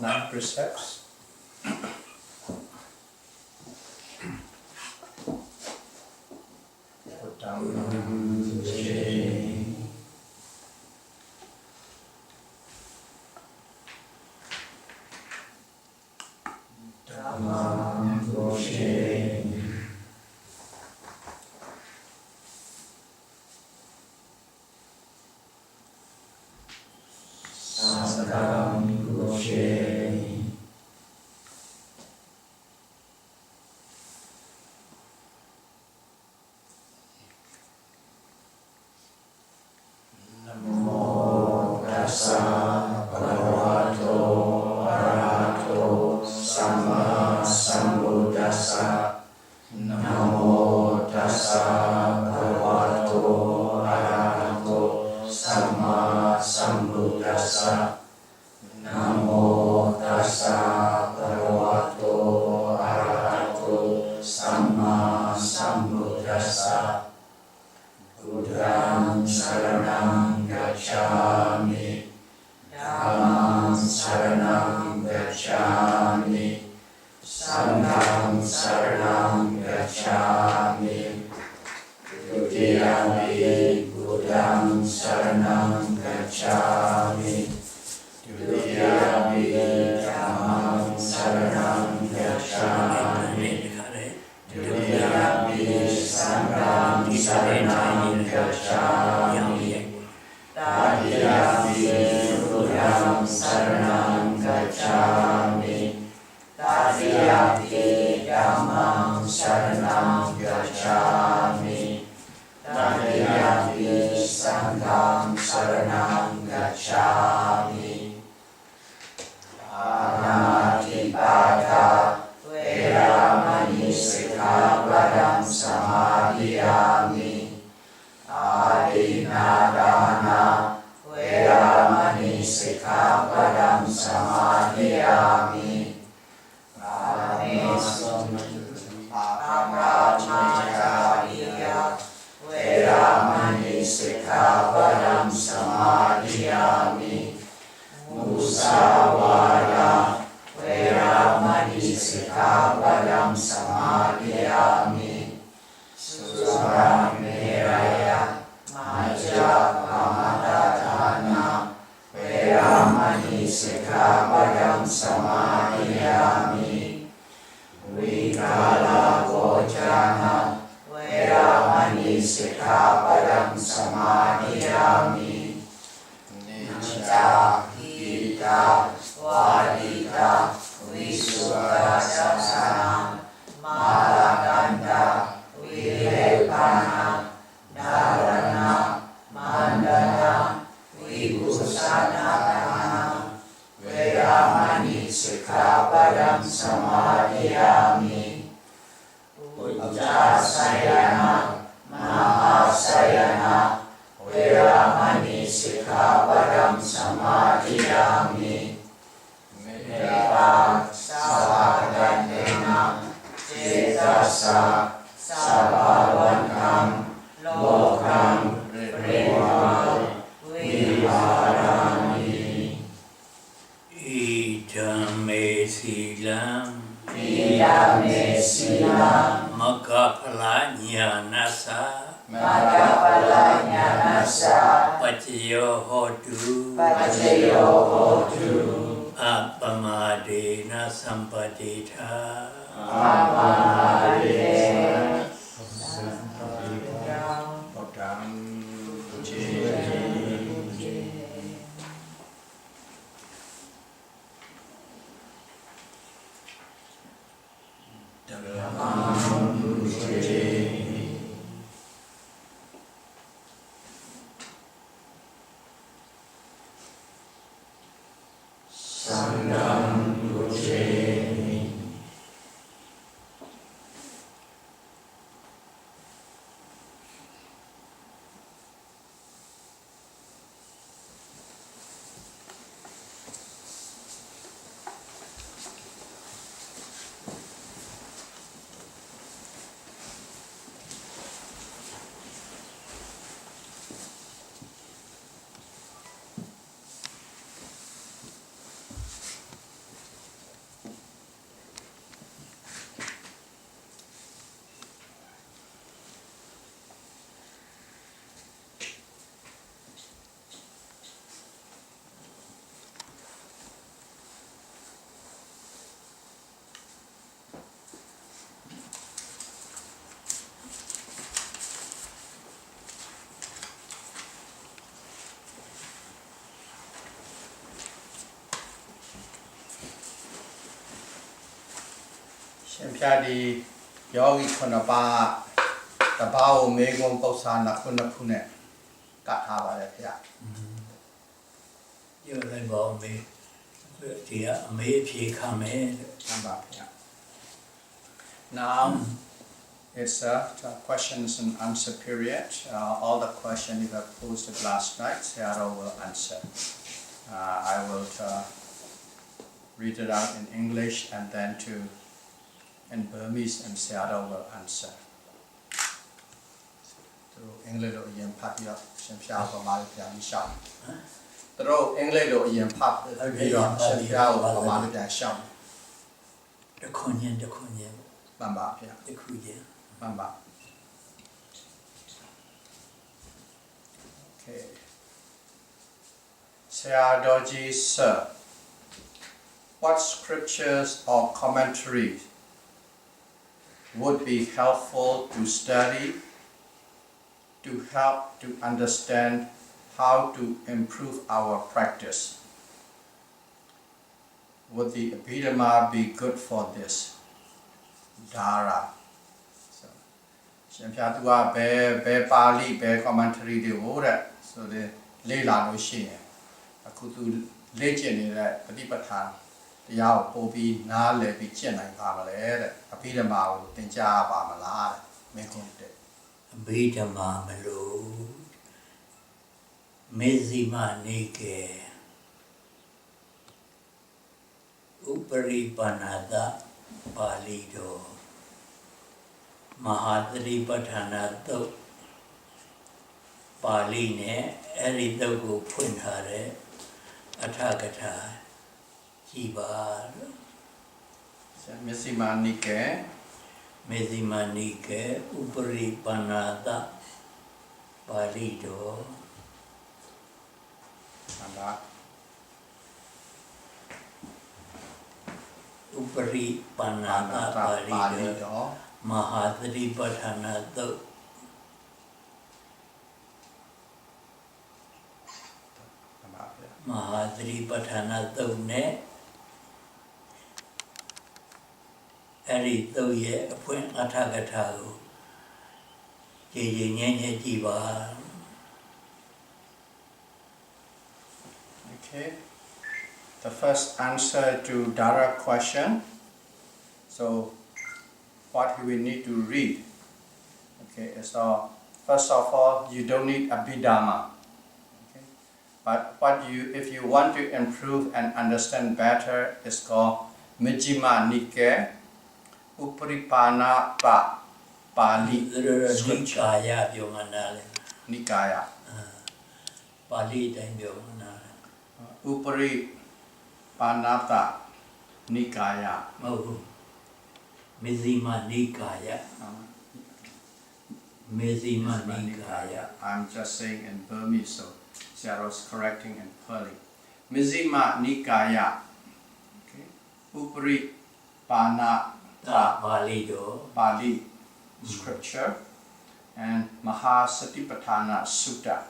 9 precepts. For Dhamma. Chanmyay Sayadawgyi Khunapa Tabao Megum Pausana Kunapune Kathavada Pia. You like about me. Now it's a questions and answer period. All the questions you have posted last night, Sayadaw will answer. I will read it out in English and then in Burmese, and Sayadaw will answer. Through English or Yen Patia, Chanmyay Sayadawgyi. Through English or Yen Patia, Chanmyay The Konyan, Bamba, yeah. the Kuya. Bamba. Okay. Sayadawgyi, sir, what scriptures or commentaries would be helpful to study to help to understand how to improve our practice? Would the Abhidhamma be good for this? Dara. So, Chanmyay be Pali be commentary de ora. So the Leila no she. Akutu legend that Patipatan. The Yao Pobi Nale be Chenai Pamale. Abhidhamma Tinja Pamala. Mekunte. Abhidhamma Melo Mezima Nike Upari Panada Palido Mahāsī Patanato Paline Eridogo Punhare Atakata Jibar Mezima Nike Mezima Nike Upari Panada Palido Upari Panada Palido Mahāsī Patanato Mahāsī Patanato Ne Erito Ye Apun Atakatago Jenya Jiva. Okay. The first answer to Dara question. So, what we need to read? Okay. So, first of all, you don't need Abhidhamma. Okay. But if you want to improve and understand better, it's called Majjhima Nikaya, Uparipana Pali Nikaya Yomanale. Nikaya. Pali then Yomanale. Upari Panata Nikaya. Oh, Mezima Nikaya. Mezima Nikaya. I'm just saying in Burmese, so Sayadaw's correcting in Pali. Mezima Nikaya. Okay. Upari Panata Pali scripture and Mahāsatipatthana Sutta.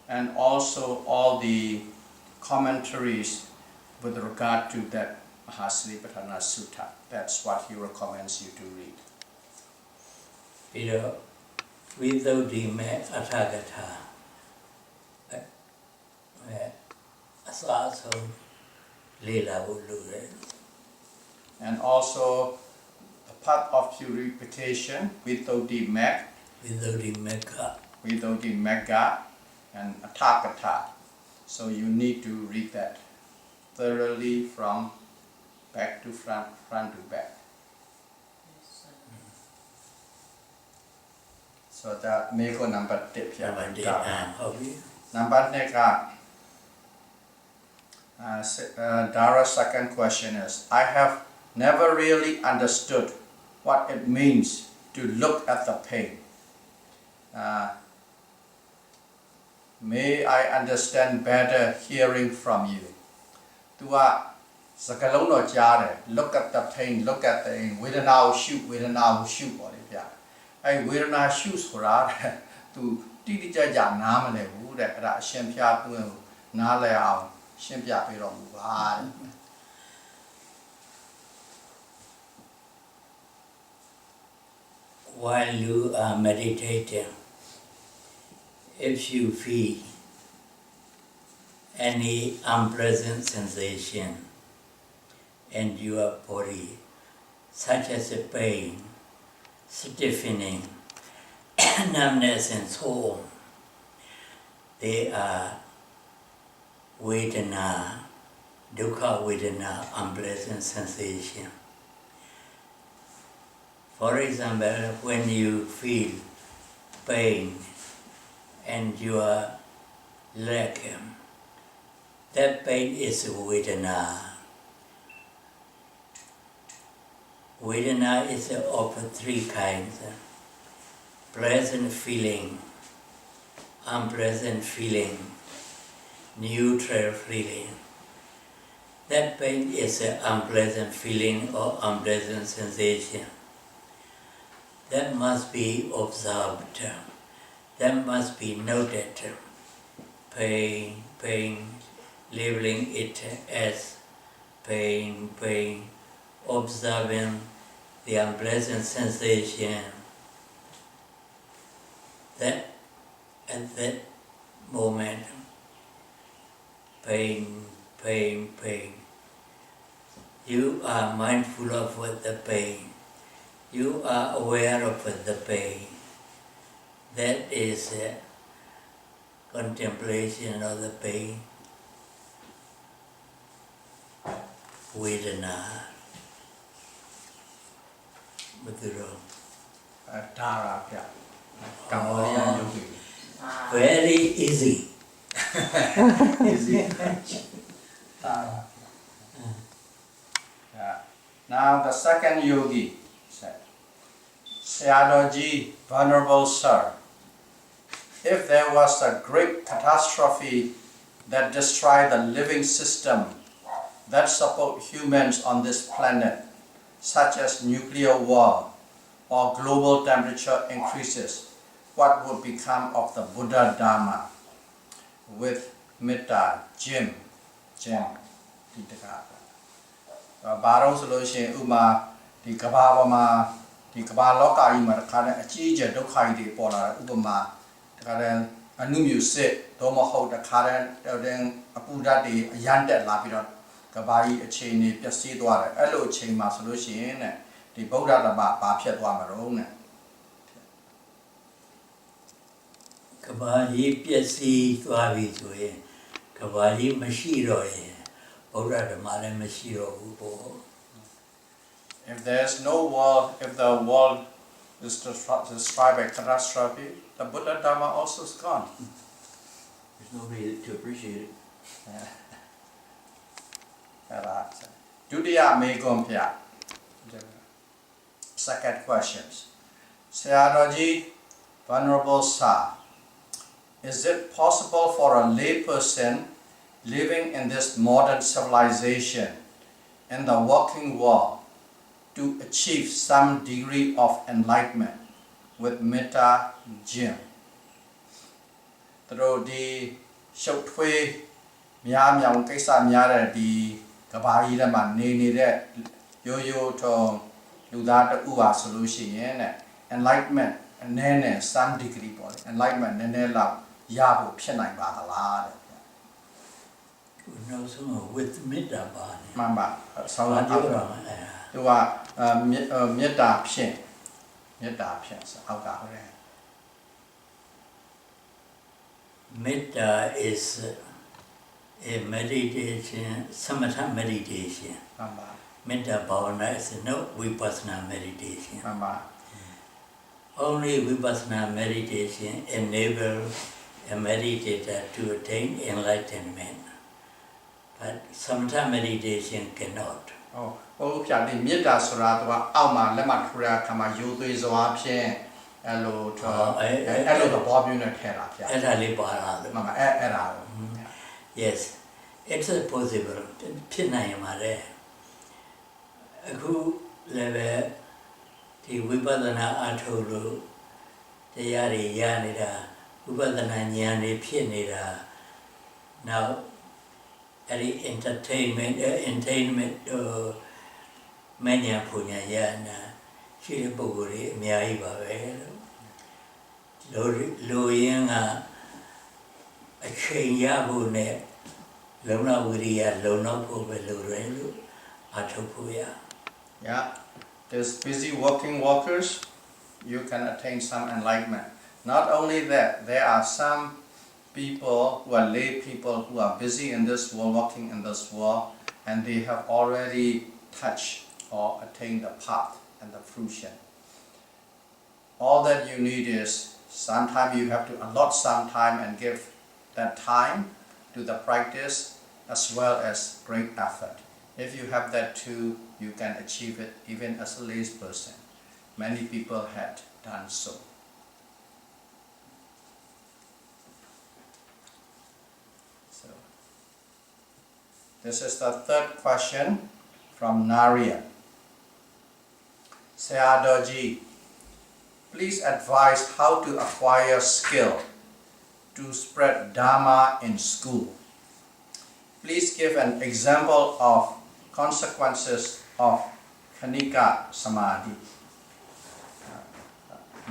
And also all the commentaries with regard to that Mahāsatipatthana Sutta. That's what he recommends you to read. Pero Vidodime Atagata Asaso Lila Ulure. And also the path of purification, Vidodimeka, Vidodimeka, and Atagata. So you need to read that thoroughly from back to front to back. So that make number tip here. Number Dara's second question is, I have never really understood what it means to look at the pain. May I understand better hearing from you. Look at the pain, look at the pain. Vedana shoot. Hey, Vedana shoots for that. To teach a young Namale, who that Chanmyay to Nale, Chanmyay. while you are meditating, if you feel any unpleasant sensation in your body, such as a pain, stiffening, numbness and so on, they are Vedana, dukkha Vedana, unpleasant sensation. For example, when you feel pain in your leg, that pain is Vedana. Vedana is of three kinds: pleasant feeling, unpleasant feeling, neutral feeling. That pain is an unpleasant feeling or unpleasant sensation. That must be observed. That must be noted. Pain, pain, labeling it as pain, pain, observing the unpleasant sensation. That at that moment, pain, pain, pain. You are mindful of the pain. You are aware of the pain. That is contemplation of the pain. Vedana. Dara, yeah. Very easy. Easy. Dara. Yeah. Now the second yogi said, Sayadawgyi, Venerable Sir, if there was a great catastrophe that destroyed the living system that support humans on this planet, such as nuclear war or global temperature increases, what would become of the Buddha Dhamma with Metta, Jim, Barong solution, Uma, the Kababama, the Kabaloka, Imarkana, a Chija, Dokai, Pola, Ubama, the Karen, a new music, Domo, the Karen, then a Buddha, the Yande Lapidot, Kabai, a chain, a seed water, a low chain, my solution, the Buddha, the Bapia, Wamarone. Kabaji Piasi, Tuavi, Kabaji Mashiro, Buddha, the Male Mashiro. If there is no world, if the world is destroyed by catastrophe, the Buddha Dhamma also is gone. There's nobody to appreciate it. Dudiya Megompya. Second questions. Sayadawgyi, Venerable Sir, is it possible for a lay person living in this modern civilization, in the working world, to achieve some degree of enlightenment with Metta Jim? Through the Shotwe Myam Yang Kaisa Myara, the Kabai Lama Nini, Yo Yo to Ludata Ua solution, enlightenment, and then some degree body, enlightenment, and then love Yabu Pianai Bahala. No, so with Metta Bani. Mamba, so you are Metta Pian, Metta Pians, Alga. Metta is a meditation, samatha meditation. Metta bhavana is no Vipassana meditation. Only Vipassana meditation enables a meditator to attain enlightenment. But samatha meditation cannot. Oh, Piadi Metta Surata, Alma, Lematura, Kama Yudu Zoapian, Hello, hello, the Bob unit Mama, yes, it's possible. Pinayamare. Who live the Vipassana Atolu, the Yari Yanida, Vipassana Nyani Pinida. Now, any entertainment, Manya Punya Yana, ရှိတဲ့ပုဂ္ဂိုလ်တွေအများကြီးပါပဲလို့လူရင်းကအချိန်ရဖို့နဲ့လုံလောက်ဝိရိယလုံလောက်ဖို့ပဲလိုတယ်လို့အထောက်ဖို့ရ Yeah, there's busy working walkers, you can attain some enlightenment. Not only that, there are some people who are lay people who are busy in this world, walking in this world, and they have already touched or attained the path and the fruition. All that you need is sometimes you have to allot some time and give that time to the practice as well as great effort. If you have that too, you can achieve it even as a lay person. Many people had done so. So, this is the third question from Nariya. Sayadawgyi, please advise how to acquire skill to spread Dhamma in school. Please give an example of consequences of Khanika Samadhi.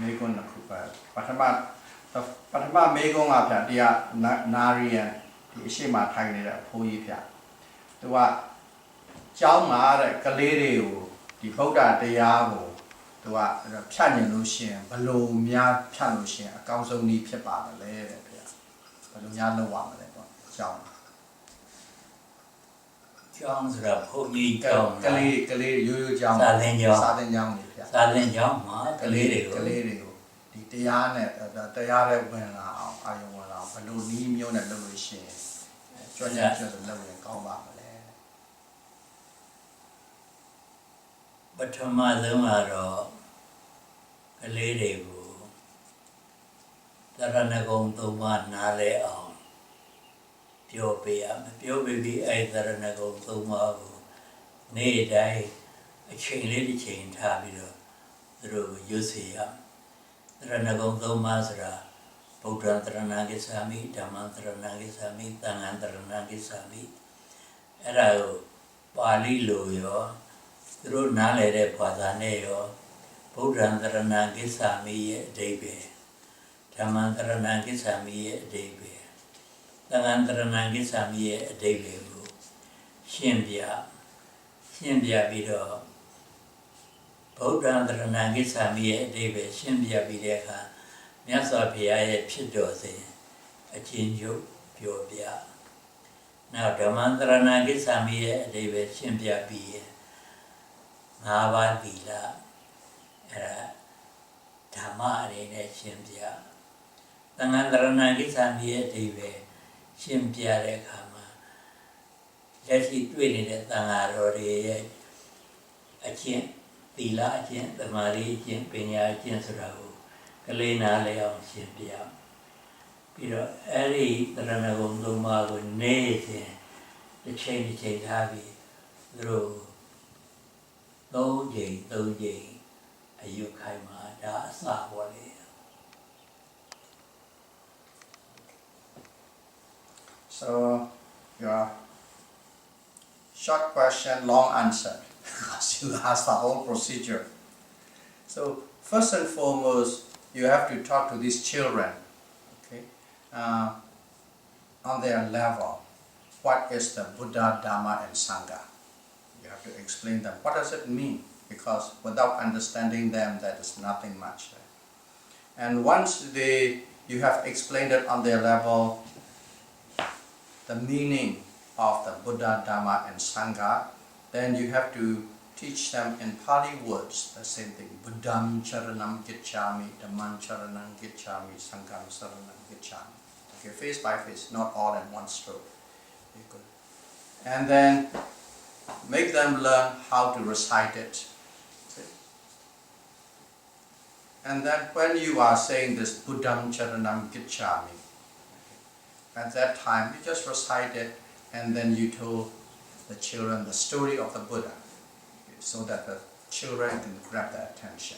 မေကွန်းတစ်ခုပဲပထမမေကွန်းကဗျာတရားနာရီယန်ဒီအရှိမထိုင်နေတဲ့အဖိုးကြီးဗျာသူကကျောင်းမှာတဲ့ကလေးတွေကိုဒီဗုဒ္ဓတရားကိုသူကဖြတ်ညင်လို့ရှိရင်ဘလို့များဖြတ်လို့ရှိရင်အကောင်းဆုံးနည်းဖြစ်ပါတယ်လေတဲ့ဗျာဘလို့များလုပ်ရမလဲပေါ့ကျောင်းဆိုတာဘုန်းကြီးကျောင်းကလေးရိုးရိုးကျောင်းစာသင်ကျောင်းနေဗျာစာသင်ကျောင်းမှာကလေးတွေကိုဒီတရားနဲ့တရားတဲ့ဝင်လာအောင်အာယုံဝင်လာအောင်ဘလို့နည်းမျိုးနဲ့လုပ်လို့ရှိရင်ကြွညက်လုပ်ရင်ကောင်းပါမလဲပထမဆုံးကတော့ကလေးတွေကိုသရဏဂုံသုံးပါးနားလည်အောင်ပြောပေးရမယ်ပြောပေးပြီးအဲ့သရဏဂုံသုံးပါးကိုနေ့တိုင်းအချိန်လေးတစ်ချိန်ထားပြီးတော့သူတို့ကိုရွတ်စေရသရဏဂုံသုံးပါးဆိုတာဗုဒ္ဓံသရဏံဂစ္ဆာမိဓမ္မံသရဏံဂစ္ဆာမိသံဃံသရဏံဂစ္ဆာမိအဲ့ဒါကိုပါဠိလိုရောသူတို့နားလည်တဲ့ဘာသာနဲ့ရောဗုဒ္ဓံသရဏံဂစ္ဆာမိရဲ့အဓိပ္ပာယ်ဓမ္မံသရဏံဂစ္ဆာမိရဲ့အဓိပ္ပာယ်သံဃံသရဏံဂစ္ဆာမိရဲ့အဓိပ္ပာယ်ကိုရှင်းပြပြီးတော့ဗုဒ္ဓံသရဏံဂစ္ဆာမိရဲ့အဓိပ္ပာယ်ရှင်းပြပြီးတဲ့အခါမြတ်စွာဘုရားရဲ့ဖြစ်တော်စဉ်အချင်းချုပ်ပြောပြနောက်ဓမ္မံသရဏံဂစ္ဆာမိရဲ့အဓိပ္ပာယ်ရှင်းပြပြီး၅ပါးသီလအဲ့ဒါဓမ္မအနေနဲ့ရှင်းပြသံဃံသရဏံဂစ္ဆာမိရဲ့အဓိပ္ပာယ်ရှင်းပြတဲ့အခါမှာလက်ရှိတွေ့နေတဲ့သံဃာတော်တွေရဲ့အကျင့်သီလအကျင့်သမာဓိအကျင့်ပညာအကျင့်ဆိုတာကိုကလေးနားလည်အောင်ရှင်းပြပြီးတော့အဲ့ဒီသရဏဂုံသုံးပါးကိုနေ့စဉ်တစ်ချိန်ထားပြီးသူတို့၃ချိန်အယုခိုင်မှာဒါအစပေါ်လေ So your short question, long answer, because you asked the whole procedure. So first and foremost, you have to talk to these children, okay, on their level. What is the Buddha, Dhamma, and Sangha? You have to explain them. What does it mean? Because without understanding them, that is nothing much. And once you have explained it on their level, the meaning of the Buddha, Dhamma, and Sangha, then you have to teach them in Pali words, the same thing. Buddham charanam gicchami, Dhammam charanam gicchami, Sangham saranam gicchami. Okay, face by face, not all in one stroke. Okay, good. And then make them learn how to recite it. Okay. And then when you are saying this Buddham charanam gicchami, at that time, you just recite it, and then you told the children the story of the Buddha, okay, so that the children can grab their attention.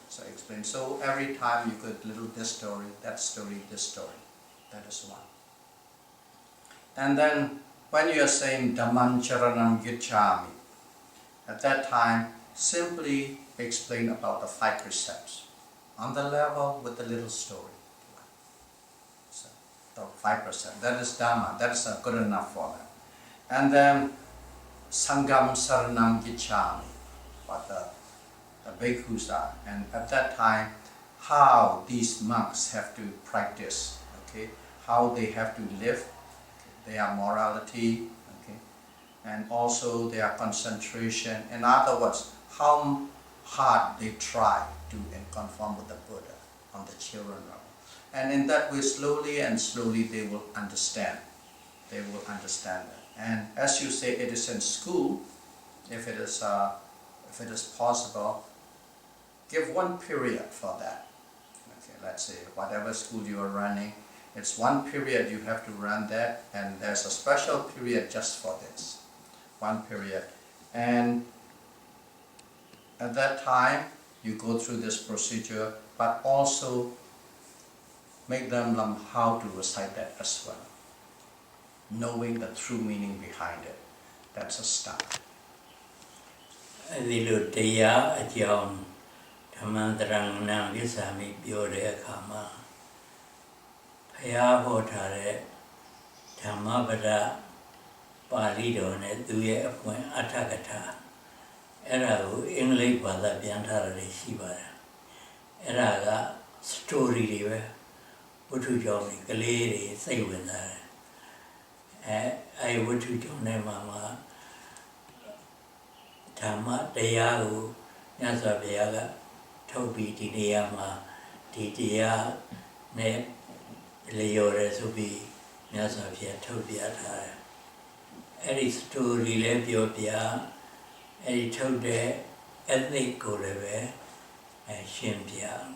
So explain. So every time you could little this story, that story, this story. That is one. And then when you are saying Dhammam charanam gicchami, at that time simply explain about the 5 precepts on the level with the little story. So, the 5 precepts, that is Dhamma, that is good enough for them. And then Sangam Saranam Gicchami, what the bhikkhus are. And at that time, how these monks have to practice, okay, how they have to live, their morality, okay, and also their concentration. In other words, how hard they try to conform with the Buddha on the children level. And in that way, slowly and slowly, they will understand. They will understand that. And as you say, it is in school. If it is possible, give one period for that. Okay, let's say whatever school you are running, it's one period you have to run that, and there's a special period just for this. One period. And at that time, you go through this procedure, but also make them learn how to recite that as well, knowing the true meaning behind it. That's a start. Dhamantarang Visami Pyode Kama Payabotare Dhammapada Palido ne Duye Appoint Atagata Era English Bada Biantara de Shibara Eraga story river Utu Jomi Galeri Saywinare I would to Jone Mama Dhamma Dayagu Nyasa Biaga Toby Diyama Didia Ne Leore Subi Nyasavia Tobia Tara. Any story Lebiopia, any Tode ethnic Goreve, and Shimpia.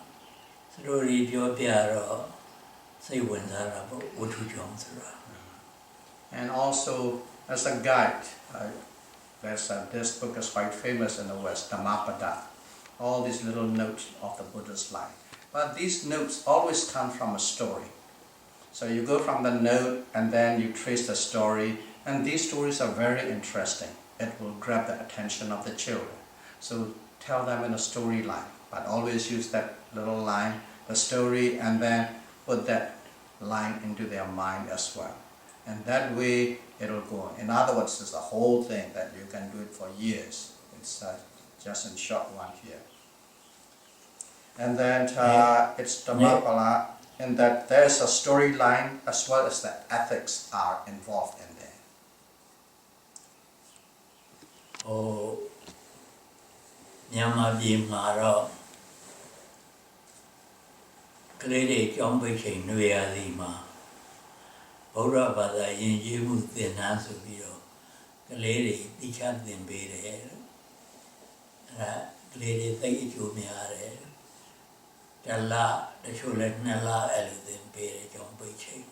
Story Biopia, say Wenzara, Utu Jonsara. And also, as a guide, this book is quite famous in the West, Dhammapada. All these little notes of the Buddha's life. But these notes always come from a story. So you go from the note and then you trace the story, and these stories are very interesting. It will grab the attention of the children. So tell them in a storyline, but always use that little line, the story, and then put that line into their mind as well. And that way it will go on. In other words, it's the whole thing that you can do it for years. It's just in short one here. And then it's Dhammapala, in that there's a storyline as well as the ethics are involved in there. Oh, Nyamabi Maro Klede Jombichi Nuya Lima Ora Bada Yinjimu Thinasubio Klede Tichat Dimbere Klede Taijumiare Dalla the Chulet Nella Elithin Pere Jombichi.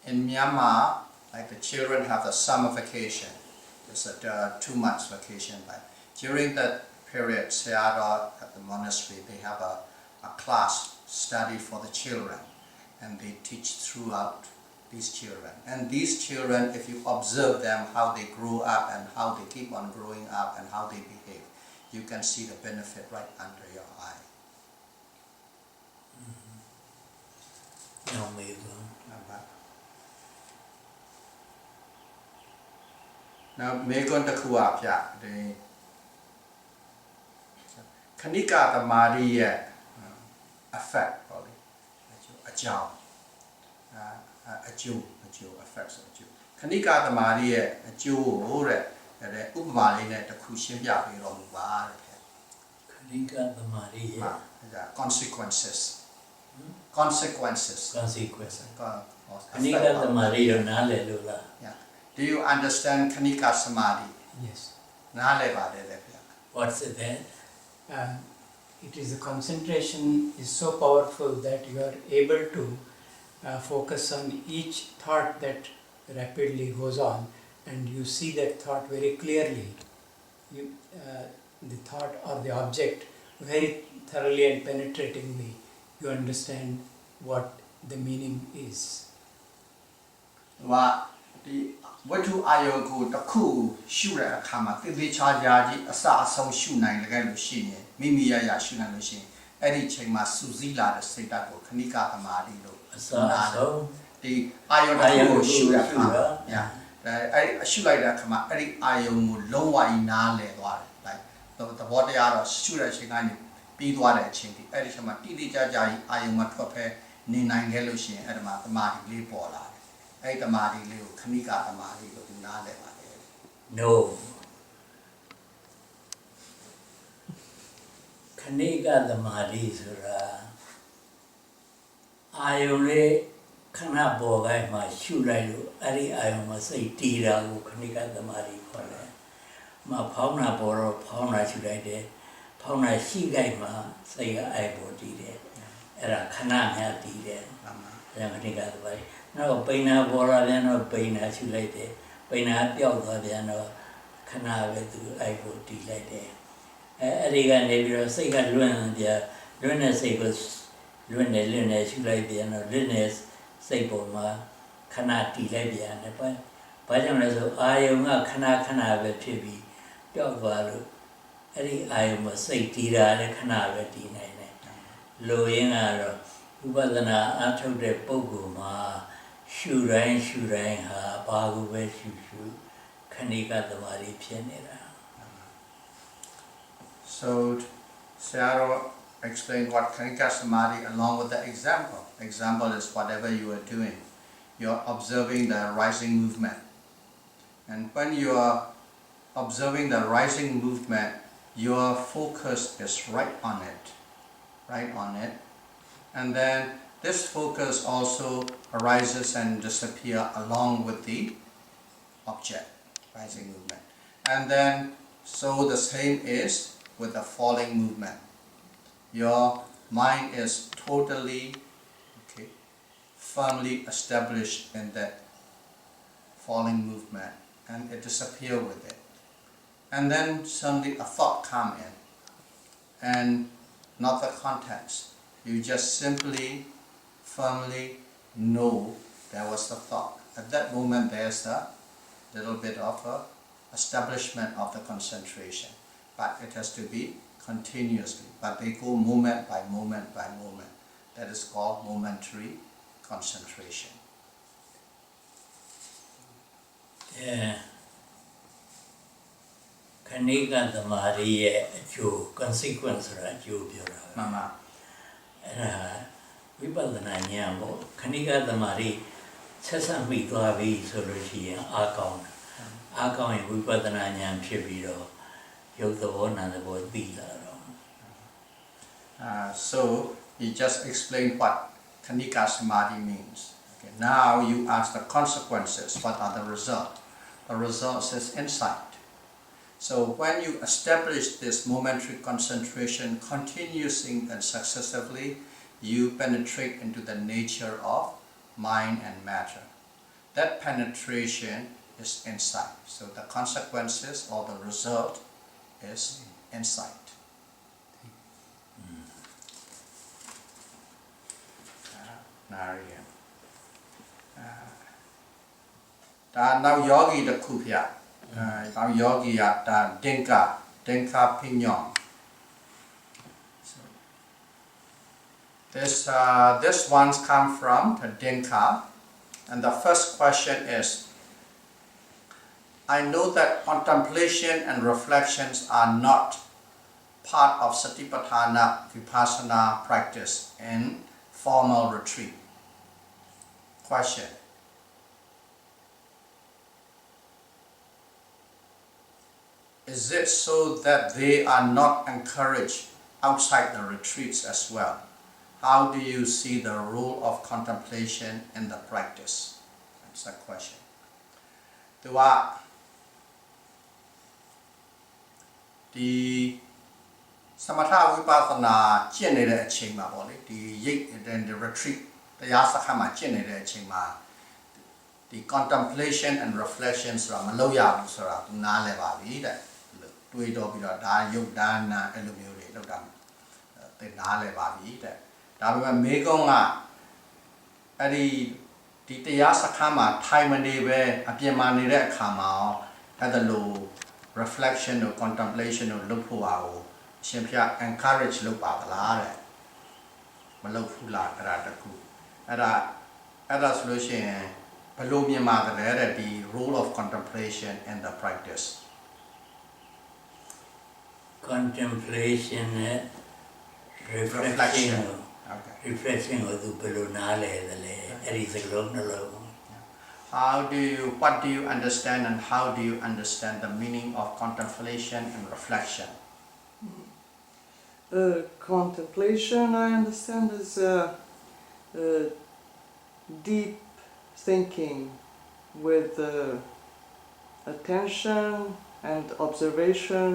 In Myanmar, like the children have the summer vacation. It's a 2 months vacation. But during that period, Sayadaw at the monastery, they have a class study for the children, and they teach throughout these children. And these children, if you observe them, how they grow up and how they keep on growing up and how they behave, you can see the benefit right under your eye. No, maybe. Now, Megon the Kuapya, the Kanika the Mari effect, probably. A job. A Jew affects a Jew. Kanika the Mari a Jew or a Umali the Kushim Yabi Bar. Kanika the Maria. Consequences. Consequences. Kanika the Maria Nalelula. Yeah. Do you understand Kanika Samadhi? Yes. What's it then? It is the concentration is so powerful that you are able to focus on each thought that rapidly goes on, and you see that thought very clearly. The thought or the object very thoroughly and penetratingly. You understand what the meaning is. Watu ayogu taku shura kama tibi chajaji asa asong shunai laga lushine mimiya ya shuna lushin eri chema suzila the seta ko khanika amari lo asa so the ayon taku shura kama yeah I shoot like that kama eri ayon mu longwa ina le twa like the water ya ro shura chin ka ni pi twa de chin ti eri chema titi chajaji ayon ma thwat phe ni nai ge lo shin eri ma tamari le paw la eri tamari le ko khanika tamari lo du na le ba no Khanika Dhamma sura ayole khana bo gai ma shu lai lo ari ayon ma sai ti ra ko Khanika Dhamma kho le ma phaung na bo ro phaung na shu lai de phaung na shi gai ma sai ga ai bo ti de era khana nya ti de ya Khanika Dhamma no paina bo ra le no paina shu lai de paina pyauk twa pyan no khana be tu ai bo ti lai deအဲ့ဒီကနေပြီးတော့စိတ်ကလွတ်နေကြလွတ်နေစိတ်ကိုလွတ်နေရှုလိုက်ပြန်တော့လွတ်နေစိတ်ပေါ်မှာခဏတည်လိုက်ပြန်တယ်ဘာကြောင့်လဲဆိုအာယုံကခဏပဲဖြစ်ပြီးပျောက်သွားလို့အဲ့ဒီအာယုံမှာစိတ်တည်တာလည်းခဏပဲတည်နိုင်တယ်လိုရင်းကတော့ဥပဒနာအထုတ်တဲ့ပုဂ္ဂိုလ်မှာရှုတိုင်းဟာဘာကိုပဲရှုခဏိကသမာဓိဖြစ်နေတာ So, Sayadaw explained what Khanika Samadhi along with the example. Example is whatever you are doing. You are observing the rising movement. And when you are observing the rising movement, your focus is right on it. And then this focus also arises and disappears along with the object, rising movement. And then, so the same is with the falling movement. Your mind is totally firmly established in that falling movement and it disappears with it. And then suddenly a thought comes in and not the contents. You just simply, firmly know there was a thought. At that moment there's a little bit of a establishment of the concentration. But it has to be continuously. But they go moment by moment by moment. That is called momentary concentration. Yeah. Khanika Dhamma ye achu consequence ra achu pyo ra. Mama. Era Vipassana nya bo Khanika Dhamma ri set sat mi twa bi so lo shi yin a kaung. A kaung yin Vipassana nya phit bi do So he just explained what Khanika Samadhi means. Okay, now you ask the consequences. What are the results? The result is insight. So when you establish this momentary concentration continuously and successively, you penetrate into the nature of mind and matter. That penetration is insight. So the consequences or the result is insight. Now yogi the kupya. Now yogi at Dinka Pignon. This ones come from the Dinka, and the first question is, I know that contemplation and reflections are not part of Satipatthana Vipassana practice in formal retreat. Question. Is it so that they are not encouraged outside the retreats as well? How do you see the role of contemplation in the practice? That's the question. The Samatha Vipassana ကျင့်နေတဲ့အချိန်မှာပေါ့လေဒီရိတ် the retreat တရားစခန်းမှာကျင့်နေတဲ့အချိန်မှာဒီ contemplation and reflection ဆိုတာမလုပ်ရဘူးဆိုတာသူနားလည်ပါပြီတဲ့တွေးတော့ပြီးတော့ဒါယုတ်ဒါနာအဲ့လိုမျိုးတွေလောက်တာသင်နားလည်ပါပြီတဲ့ဒါပေမဲ့မေကုံးကအဲ့ဒီ ဒီတရားစခန်းမှာထိုင်မနေပဲအပြင်မှာနေတဲ့အခါမှာအဲ့ဒါလို reflection တို့ contemplation တို့လုပ်ဖို့ပါကိုအရှင်ဘုရား encourage လုပ်ပါကလားတဲ့မလုပ်ဘူးလားအဲ့ဒါတခုအဲ့ဒါဆိုလို့ရှိရင်ဘယ်လိုမြင်ပါတယ်တဲ့ဒီ role of contemplation and the practice contemplation and reflection okay reflection ကိုသူဘယ်လိုနားလဲလဲအဲ့ဒီစကားလုံးနှလုံး what do you understand and how do you understand the meaning of contemplation and reflection? Contemplation, I understand, is deep thinking with attention and observation,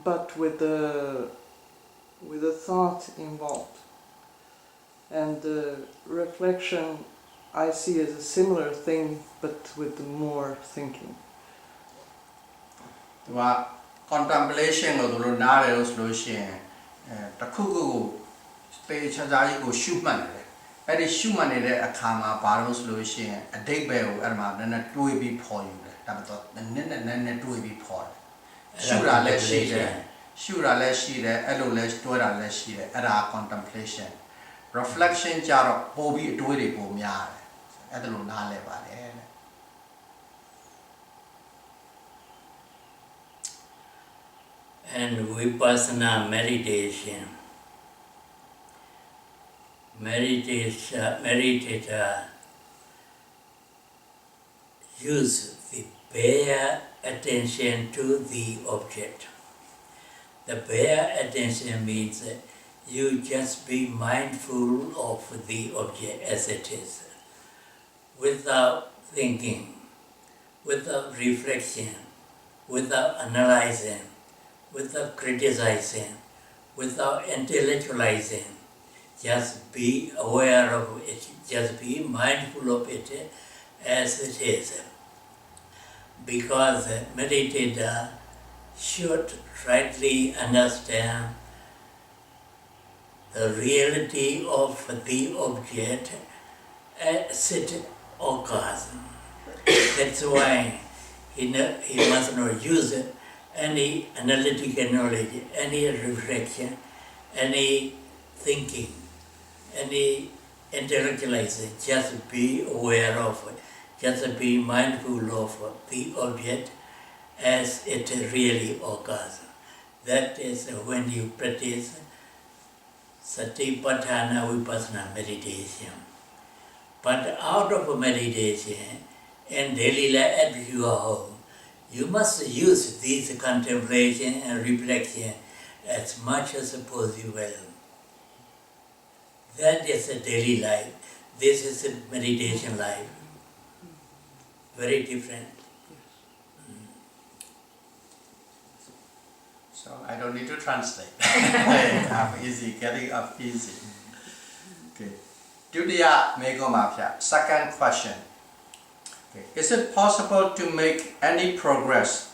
but with a thought involved. And reflection I see as a similar thing, but with more thinking. Contemplation ကိုတို့နားတယ်လို့ဆိုလို့ရှိရင်တခုခုကိုပေချာချာကြီးကိုရှုမှတ်နေတယ်အဲ့ဒီရှုမှတ်နေတဲ့အခါမှာဘာလို့ဆိုလို့ရှိရင်အတိတ်ပဲကိုအဲ့မှာနည်းနည်းတွေးပြီးဖော်ယူတယ်ဒါပေမဲ့နည်းနည်းတွေးပြီးဖော်တယ်ရှုတာလည်းရှိတယ်အဲ့လိုလည်းတွဲတာလည်းရှိတယ်အဲ့ဒါ contemplation reflection ကြတော့ပို့ပြီးအတွေးတွေပိုများတယ်အဲ့ဒါလိုနားလဲပါတယ် and Vipassana meditation meditator use the bare attention to the object. The bare attention means that you just be mindful of the object as it is, without thinking, without reflection, without analyzing, without criticizing, without intellectualizing. Just be aware of it, just be mindful of it as it is. Because the meditator should rightly understand the reality of the object as it occurs. That's why he must not use any analytical knowledge, any reflection, any thinking, any intellectualizing. Just be aware of it. Just be mindful of the object as it really occurs. That is when you practice Satipatthana Vipassana meditation. But out of meditation, in daily life at your home, you must use this contemplation and reflection as much as possible. That is a daily life. This is a meditation life. Very different. So I don't need to translate. I'm easy, getting up easy. Okay. Dutiya Megoma Phya. Second question. Okay. Is it possible to make any progress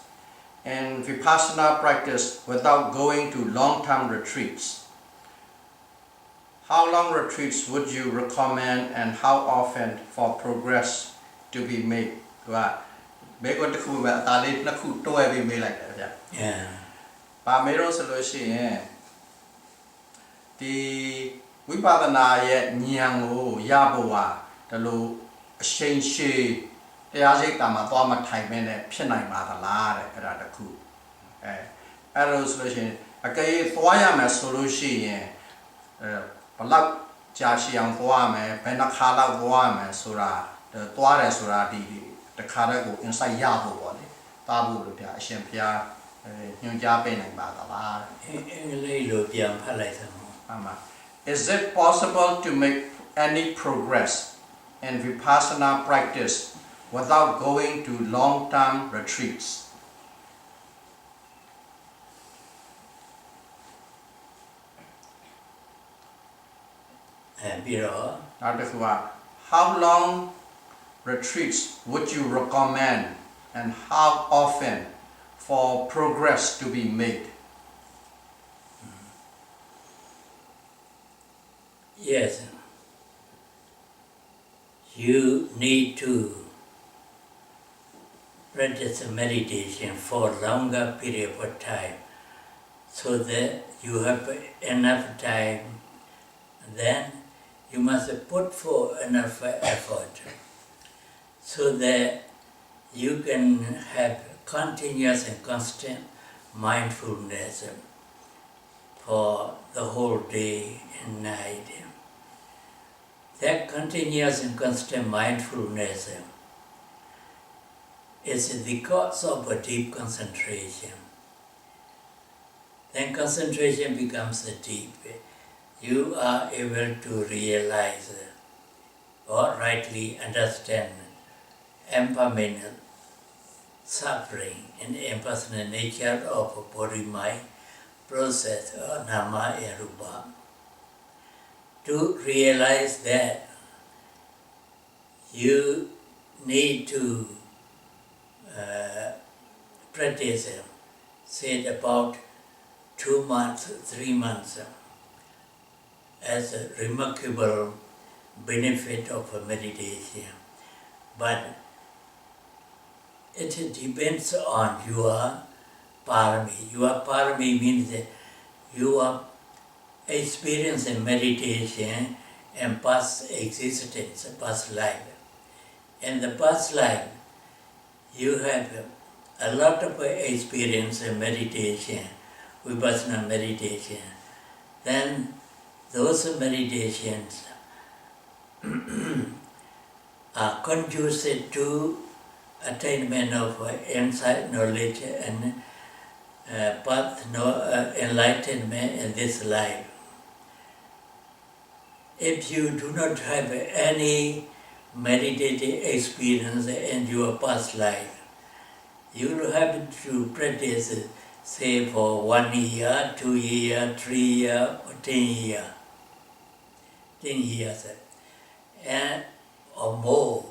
in Vipassana practice without going to long-term retreats? How long retreats would you recommend and how often for progress to be made? Yeah. ပါမေရောဆိုလို့ရှိရင်ဒီဝိပဿနာရဲ့ဉာဏ်ကိုရဖို့ဟာဒါလိုအရှိန်ရှည်တရားစိတ်တာမှာသွားမထိုင်မဲနဲ့ဖြစ်နိုင်ပါသလားတဲ့အဲ့ဒါတခုအဲ့လိုဆိုလို့ရှိရင်အကယ်၍သွားရမယ်ဆိုလို့ရှိရင်ဘလောက်ကြာရှည်အောင်သွားရမယ်ဘယ်နှခါလောက်သွားရမယ်ဆိုတာသွားတယ်ဆိုတာဒီတခါတည်းကို insight ရဖို့ပေါ့လေတားဖို့လို့ပြအရှင်ဘုရားညွှန်ကြားပေးနိုင်ပါသလား Is it possible to make any progress in Vipassana practice without going to long-term retreats? How long retreats would you recommend and how often for progress to be made? Yes. you need to practice meditation for longer period of time so that you have enough time. Then you must put forth enough effort so that you can have continuous and constant mindfulness for the whole day and night. That continuous and constant mindfulness is the cause of a deep concentration. Then concentration becomes deep. You are able to realize or rightly understand impermanent suffering and impersonal nature of body-mind process or nama and rupa. To realize that, you need to practice, say about 2 months, 3 months, as a remarkable benefit of meditation. But it depends on your parami. Your parami means that your experience in meditation and past existence, past life. In the past life, you have a lot of experience in meditation, Vipassana meditation. Then those meditations are conducive to attainment of insight, knowledge, and path enlightenment in this life. If you do not have any meditative experience in your past life, you will have to practice, say, for 1 year, 2 years, 3 years, or 10 years. 10 years or more.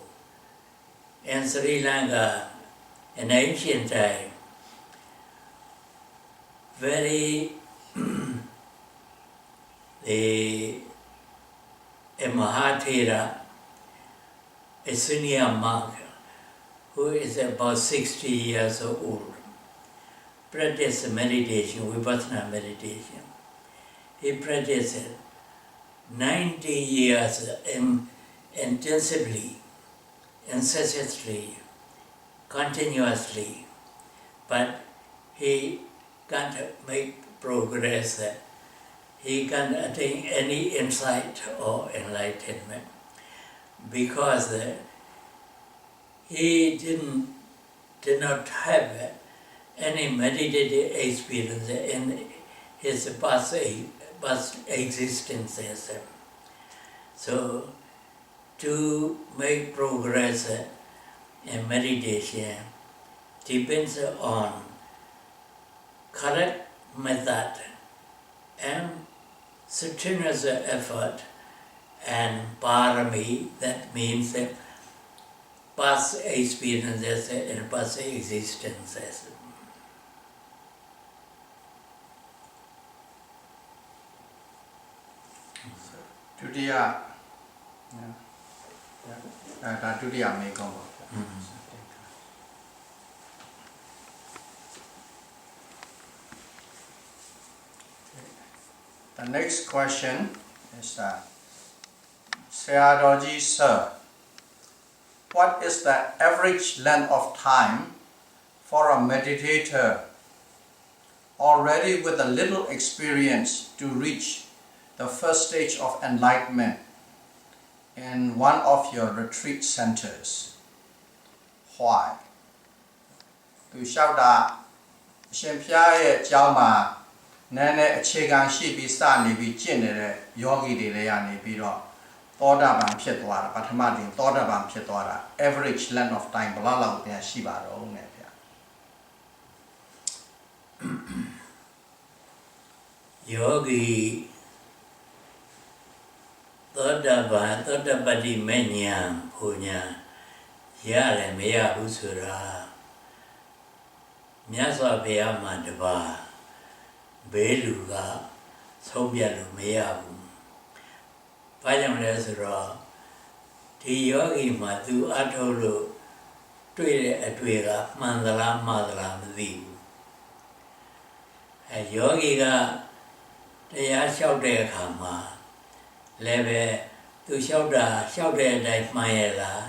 In Sri Lanka, in ancient time, a Mahāthera, a senior monk, who is about 60 years old, practiced meditation, Vipassana meditation. He practiced 90 years intensively, incessantly, continuously, but he can't make progress. He can't attain any insight or enlightenment because he did not have any meditative experience in his past existences. So, to make progress in meditation depends on correct method and strenuous effort and parami, that means past experiences and past existences. Dutiya, Dutiya may go. The next question is Sayadawgyi sir, what is the average length of time for a meditator already with a little experience to reach the first stage of enlightenment in one of your retreat centers? Why? To shout that Chanmyay Sayadawgyi Nene Chegan Shibi Sani be Jinere, Yogi de Leani Biro, Toda Ban Pietwara, Patamadin, Toda Ban Pietwara, average length of time, Balala, and Shiba, own Yogi Toda Badi Menya, Punya, Yale Mea Usura, Nyasa Pea Mandaba. Beluga, Sobia Lumeabu. Payam Lesra, thì yogi mà tu atho loတွေ့ကမှန်သလားမှားသလားမသိဘူးယောဂီကတရားလျှောက်တဲ့အခါမှာလည်းပဲသူလျှောက်တဲ့အတိုင်းမှန်ရဲ့လား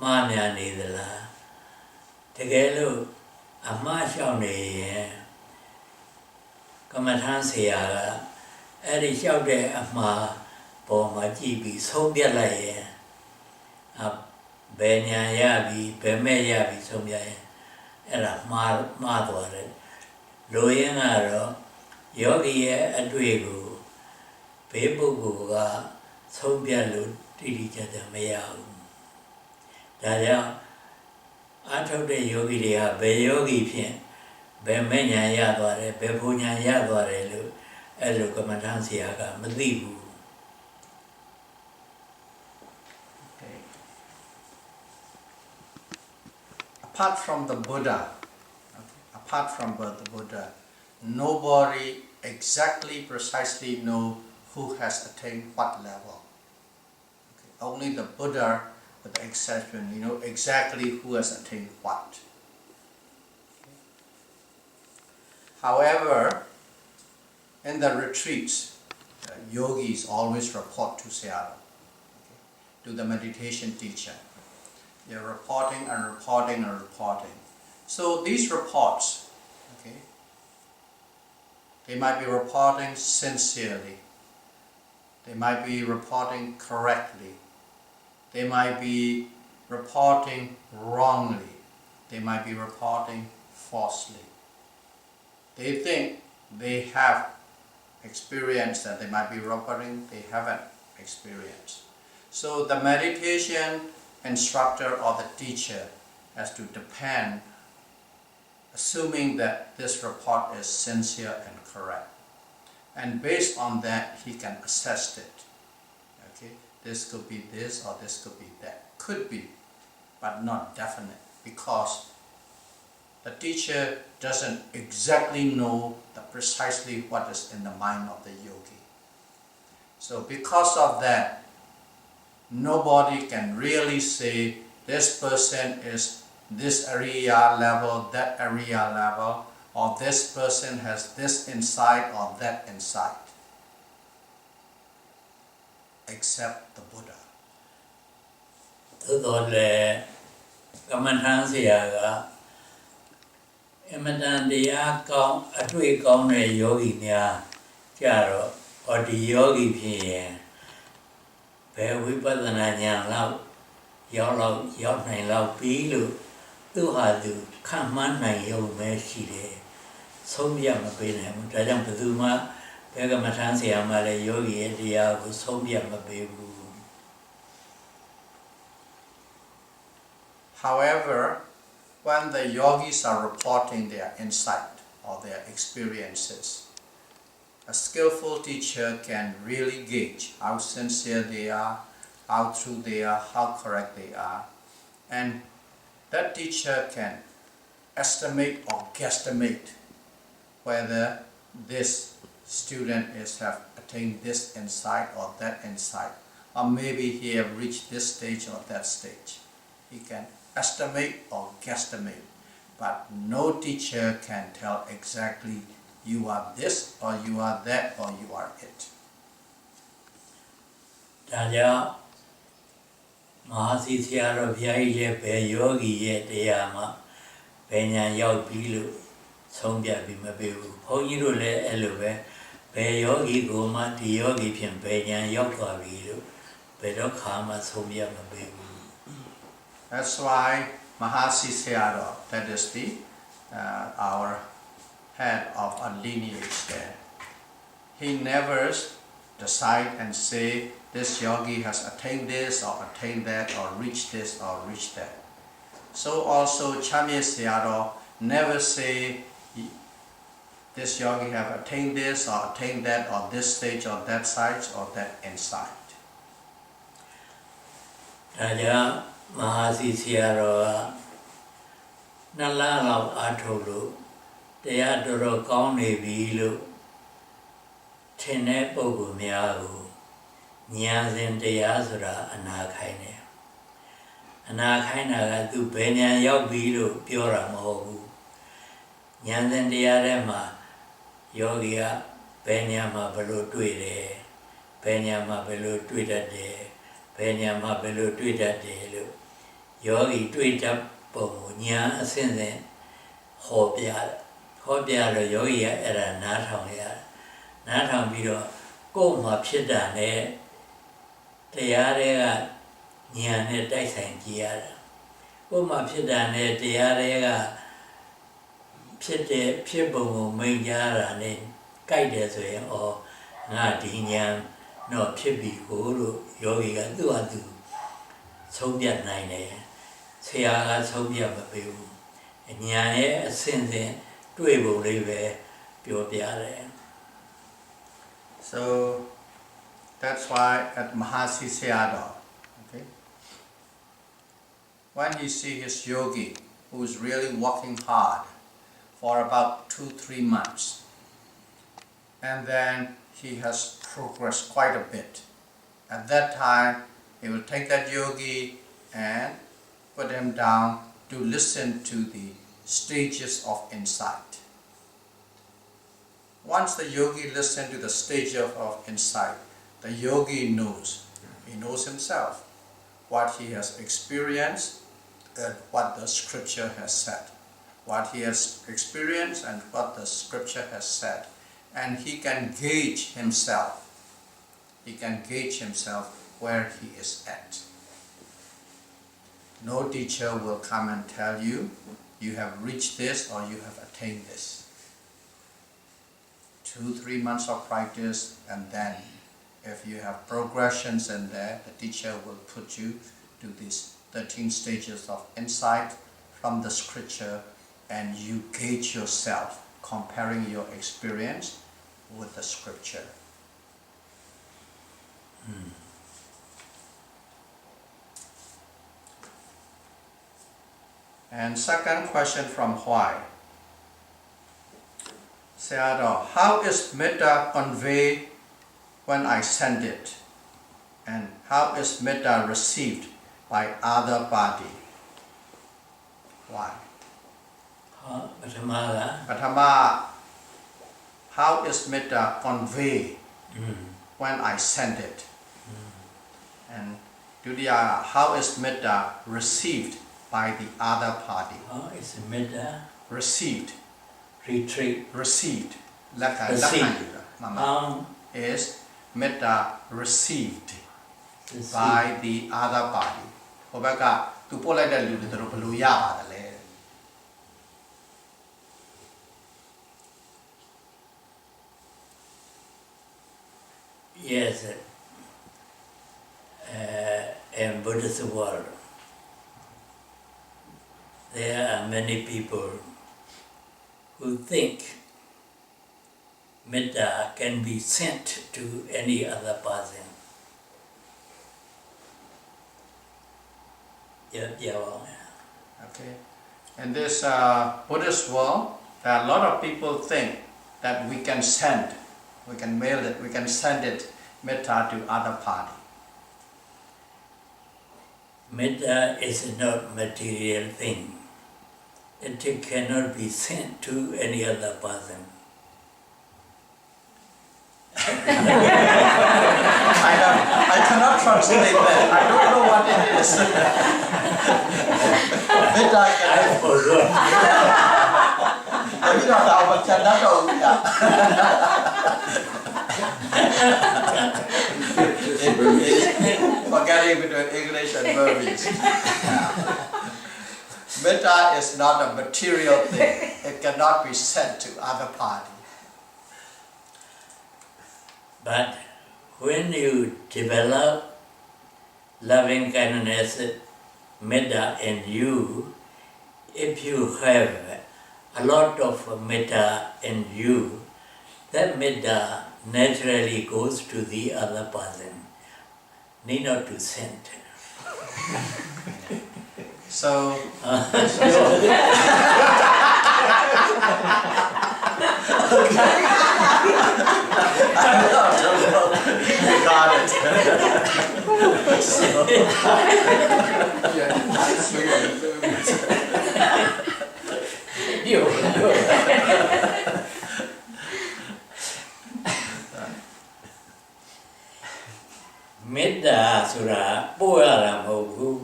မှားများနေသလားတကယ်လို့အမှားလျှောက်နေရင်ကမ္မထမ်းဆရာကအဲ့ဒီလျှောက်တဲ့အမှားပေါ်မှာကြည့်ပြီးဆုံးဖြတ်လိုက်ရင်ဘယ်ညာရပြီဘယ်မဲ့ရပြီဆုံးဖြတ်ရင်အဲ့ဒါမှားသွားတယ်လိုရင်းကတော့ယောဂီရဲ့အတွေ့ကိုဘေးပုဂ္ဂိုလ်ကဆုံးဖြတ်လို့တိတိကျကျမရဘူးဒါကြောင့်အထုတ်တဲ့ယောဂီတွေကဘယ်ယောဂီဖြင့်ဘယ်မဲ့ညာရသွားတယ်ဘယ်ဘုံညာရသွားတယ်လို့အဲ့လိုကမ္မထမ်းဆရာကမသိဘူး Apart from the Buddha, apart from the Buddha, nobody exactly, precisely know who has attained what level. Okay. Only the Buddha, with the exception, exactly who has attained what. Okay. However, in the retreats, yogis always report to Sayadaw, to the meditation teacher. They're reporting and reporting and reporting. So these reports, okay, they might be reporting sincerely. They might be reporting correctly. They might be reporting wrongly. They might be reporting falsely. They think they have experience that they might be reporting they haven't experienced. So the meditation instructor or the teacher has to depend, assuming that this report is sincere and correct. And based on that, he can assess it. Okay, this could be this or this could be that. Could be, but not definite, because the teacher doesn't exactly know precisely what is in the mind of the yogi. So because of that, nobody can really say this person is this area level, that area level, or this person has this insight or that insight, except the Buddha. သို့တော်လည်းကမ္မထမ်းဆရာကအမှန်တန်တရားကောင်းအတွေ့ကောင်းတဲ့ယောဂီများကြတော့ဟောဒီယောဂီဖြစ်ရင်ဘယ်ဝိပဿနာဉာဏ်လောက်ရောက်နိုင်လောက်ပြီးလို့သူဟာသူခံမှန်းနိုင်ရုံပဲရှိတယ်ဆုံးဖြတ်မပေးနိုင်ဘူးဒါကြောင့်ဘယ်သူမှဘယ်ကမ္မထမ်းဆရာမှလည်းယောဂီရဲ့တရားကိုဆုံးဖြတ်မပေးဘူး However, when the yogis are reporting their insight or their experiences, a skillful teacher can really gauge how sincere they are, how true they are, how correct they are. And that teacher can estimate or guesstimate whether this student have attained this insight or that insight. Or maybe he have reached this stage or that stage. He can estimate or guesstimate. But no teacher can tell exactly you are this or you are that or you are it. ဒါကြောင့်မဟာစီဆရာတော်ဘုရားကြီးရဲ့ဘယ်ယောဂီရဲ့တရားမှာဘယ်ညာရောက်ပြီလို့ဆုံးဖြတ်ပြီးမပေးဘူး။ဘုန်းကြီးတို့လည်းအဲ့လိုပဲဘယ်ယောဂီကိုမှဒီယောဂီဖြင့်ဘယ်ညာရောက်သွားပြီလို့ဘယ်တော့ခါမှဆုံးဖြတ်မပေးဘူး။ That's why Mahāsī Sayadaw, that is our head of a lineage there. He never decide and say this yogi has attained this or attained that or reached this or reached that. So also Chanmyay Sayadawgyi never say this yogi have attained this or attained that or this stage or that stage or that insight. ဒါကြောင့်မဟာစီဆရာတော်ကနှစ်လလောက်အားထုတ်လို့တရားတော်တော်ကောင်းနေပြီလို့ထင်တဲ့ပုဂ္ဂိုလ်များကိုဉာဏ်စဉ်တရားဆိုတာအနာခိုင်းတယ် Ana khaina tu benya yauk bi lo pyo ra ma ho bu. Nyan sen taya de ma yogi ga benya ma belo twi de, benya ma belo twi dat de, benya ma belo twi dat de lo yogi twi tap po nya asin sen ho pya ho pya lo yogi ga era na thong ya na thong bi lo ko ma phit da ne taya de ga nya ne tai sain ji ya da ko ma phit da ne taya de ga phit bong ko main ja ra ne kai de so yin o nga di nya no phit bi ko lo yogi ga tu a tu xong piat nai ne Saya ga xong piat ma pe bu nya ye asin sin twi bo lai be pyo pya de. So that's why at Mahāsī Sayadaw, okay, when you see his yogi who is really working hard for about 2-3 months, and then he has progressed quite a bit, at that time he will take that yogi and put him down to listen to the stages of insight. Once the yogi listens to the stage of insight, the yogi knows. He knows himself, what he has experienced and what the scripture has said. What he has experienced and what the scripture has said. And he can gauge himself. He can gauge himself where he is at. No teacher will come and tell you, you have reached this or you have attained this. 2-3 months of practice, and then if you have progressions in there, the teacher will put you to these 13 stages of insight from the scripture, and you gauge yourself, comparing your experience with the scripture. And second question from Hoài. Sayadaw, how is metta conveyed when I send it? And how is metta received by other party? Why? Pathama, how is metta conveyed when I send it? And Dutiya, how is metta received by the other party? How is metta received? Retreat. Received. Is metta received by the other party? Hobaka, tu polai da lu de blu ya ba da le. Yes, in Buddhist world, there are many people who think metta can be sent to any other person. Okay. In this Buddhist world, there are a lot of people think that we can send, we can mail it, we can send it, metta, to other party. Metta is not material thing. It cannot be sent to any other person. I cannot translate that. I don't know what it is. Metta I forgetting between English and Burmese. Metta is not a material thing. It cannot be sent to other party. But when you develop loving kindness, metta in you, if you have a lot of metta in you, that metta naturally goes to the other person, need not to send. So, got it. Metta sura poya mohu.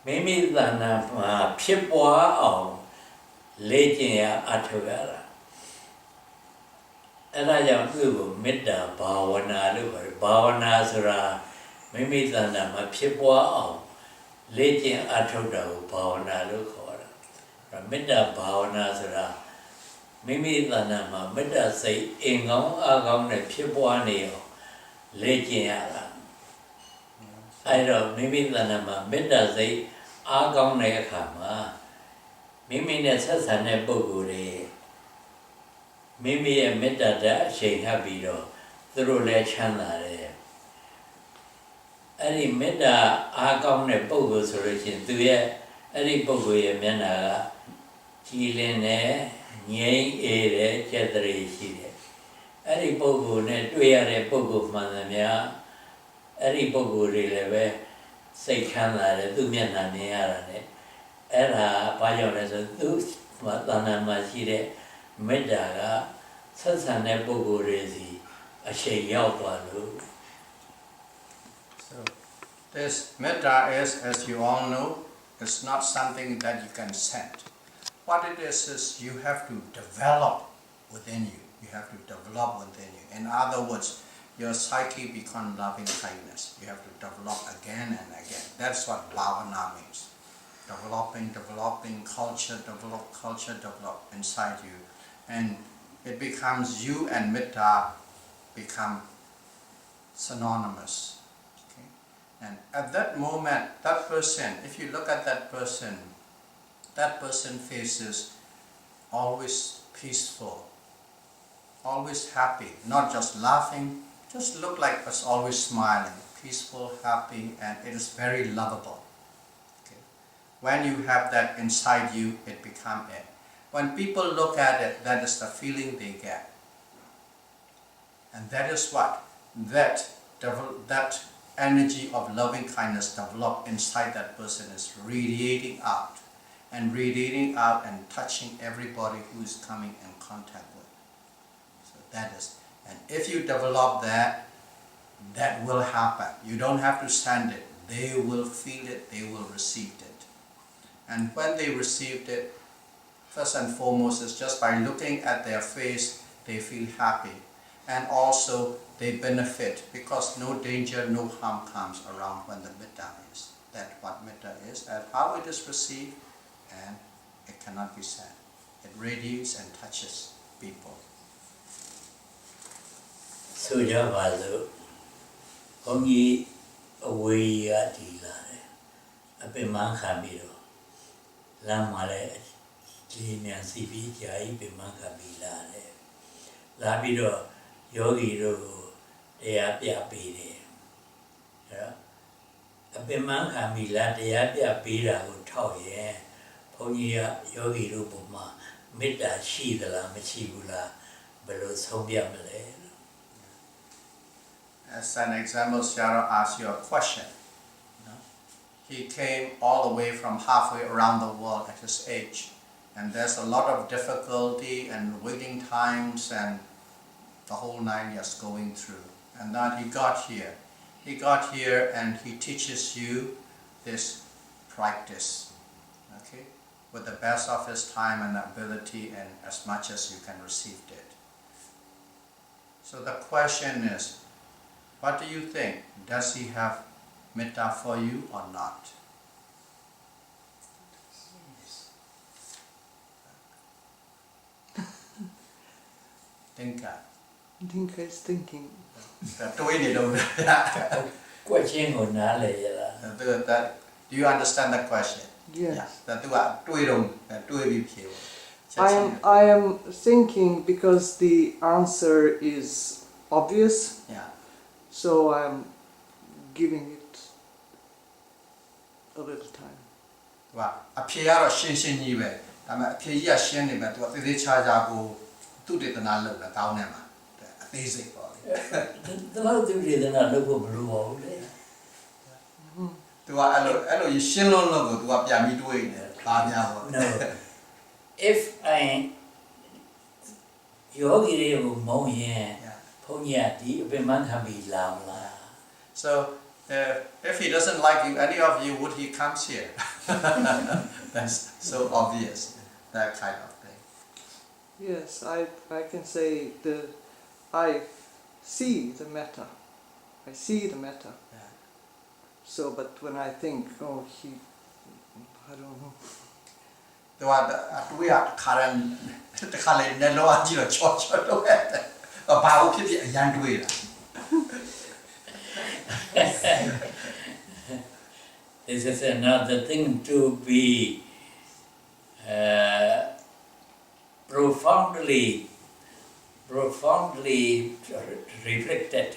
Mimi dana phipwa aw lechin ya athugara. Era jaw tu ko metta bhavana lo bare. Bhavana sura mimi dana ma phipwa aw lechin athugda ko bhavana lo khora. Metta bhavana sura mimi dana ma metta sai ingong agong ne phipwa ne yo lechin ya la. I don't maybe the number Meda say, I gone like a kama. Mimi says a nebogure. Mimi a meda that she happy through the channel. Any meda, I gone a bogo solution to ye, any bogo ye mena, chilene, yang ere, chattery shide. Any bogo ne, we are a bogo manamia. Every book really say Canada, do me an near Era Pioneers, do Matana Masire, Medaga, Sansane Bogo Rezi, a Shay Yaupalu. So, this metta is, as you all know, is not something that you can send. What it is you have to develop within you. You have to develop within you. In other words, your psyche becomes loving kindness. You have to develop again and again. That's what bhavana means. Developing culture, develop inside you. And it becomes you and metta become synonymous. Okay? And at that moment, that person, if you look at that person faces always peaceful, always happy, not just laughing, just look like it's always smiling, peaceful, happy, and it is very lovable. Okay. When you have that inside you, it becomes it. When people look at it, that is the feeling they get. And that is what? That energy of loving kindness developed inside that person is radiating out and touching everybody who is coming in contact with. So that is. And if you develop that, that will happen. You don't have to send it. They will feel it, they will receive it. And when they received it, first and foremost is just by looking at their face, they feel happy. And also they benefit because no danger, no harm comes around when the metta is. That's what metta is and how it is received, and it cannot be said. It radiates and touches people. Suja Valu, Hongi away at Dila, a Bimankamiro, Lamale, Jimian Sibi, Jai Bimankamila, Labido, Yogi, Eapia Pide. A Bimankamila, the Apia Pida would tell ye, Ponia, Yogi Rupuma, Mita Shidala, Machibula, below Sobia Malay. As an example, Sayadaw asked you a question. He came all the way from halfway around the world at his age. And there's a lot of difficulty and waiting times and the whole 9 years going through. And then he got here. He got here and he teaches you this practice. Okay? With the best of his time and ability and as much as you can receive it. So the question is, what do you think? Does he have metta for you or not? Dinka. Dinka is thinking. Do you understand that question? Yes. I I am thinking because the answer is obvious. Yeah. So I'm giving it a little time. Wow. A Pierre Shin Shin Yibe. I'm a Pierre Shin Yibe to the Chajago to the Nala down Emma. Basic body. The other thing is that I look blue all day. No. If I yogi will mong yeah, ponya di bimanthabi lamla. So if he doesn't like you, any of you, would he come here? That's so obvious, that kind of thing. Yes, I can say I see the metta. I see the metta. Yeah. So, but when I think, oh, I don't know. We are current. The current Nelo Ajiro Church. About a young way. This is another thing to be profoundly reflected,